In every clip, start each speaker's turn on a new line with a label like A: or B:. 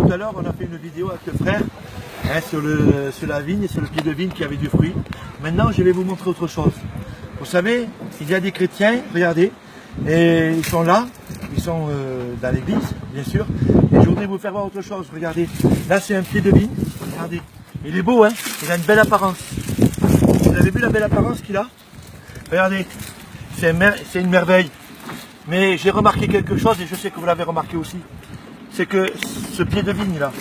A: tout à l'heure, on a fait une vidéo avec le frère sur la vigne et sur le pied de vigne qui avait du fruit. Maintenant, je vais vous montrer autre chose. Vous savez, il y a des chrétiens, regardez, et ils sont là, ils sont dans l'église, bien sûr. Et je voudrais vous faire voir autre chose. Regardez, là c'est un pied de vigne. Regardez, il est beau, hein. Il a une belle apparence. Vous avez vu la belle apparence qu'il a? Regardez, c'est une merveille. Mais j'ai remarqué quelque chose, et je sais que vous l'avez remarqué aussi. C'est que ce pied de vigne là,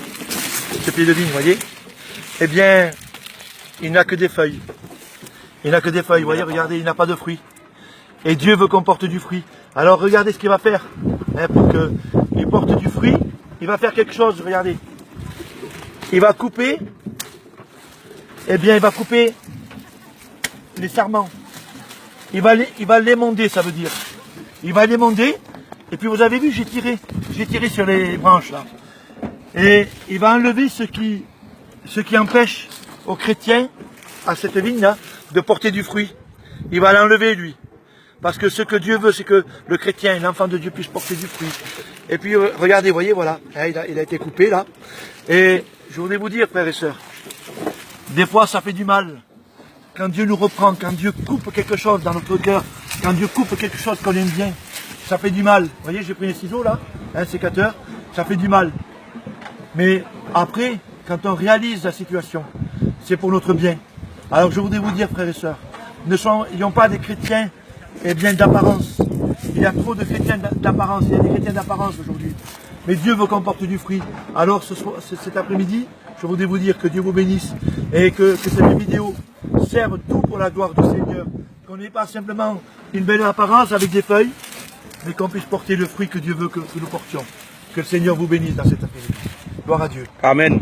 A: ce pied de vigne, vous voyez, eh bien, il n'a que des feuilles. Il n'a que des feuilles, vous voyez, regardez, il n'a pas de fruits. Et Dieu veut qu'on porte du fruit. Alors regardez ce qu'il va faire. Hein, pour qu'il porte du fruit, il va faire quelque chose, regardez. Il va couper, eh bien, il va couper les sarments. Il va l'émonder, ça veut dire. Il va l'émonder, et puis vous avez vu, j'ai tiré sur les branches là. Et il va enlever ce qui empêche aux chrétiens, à cette vigne là, de porter du fruit. Il va l'enlever lui. Parce que ce que Dieu veut, c'est que le chrétien, l'enfant de Dieu, puisse porter du fruit. Et puis regardez, voyez, voilà, il a été coupé là. Et je voudrais vous dire, frères et sœurs, des fois ça fait du mal. Quand Dieu nous reprend, quand Dieu coupe quelque chose dans notre cœur, quand Dieu coupe quelque chose qu'on aime bien, ça fait du mal. Vous voyez, j'ai pris les ciseaux là, un sécateur, ça fait du mal. Mais après, quand on réalise la situation, c'est pour notre bien. Alors je voudrais vous dire, frères et sœurs, n'ayons pas des chrétiens d'apparence. Il y a trop de chrétiens d'apparence, il y a des chrétiens d'apparence aujourd'hui. Mais Dieu veut qu'on porte du fruit. Alors cet après-midi, je voudrais vous dire que Dieu vous bénisse et que cette vidéo serve tout pour la gloire du Seigneur. Qu'on n'ait pas simplement une belle apparence avec des feuilles, mais qu'on puisse porter le fruit que Dieu veut que nous portions. Que le Seigneur vous bénisse dans cet après-midi. Gloire à Dieu.
B: Amen.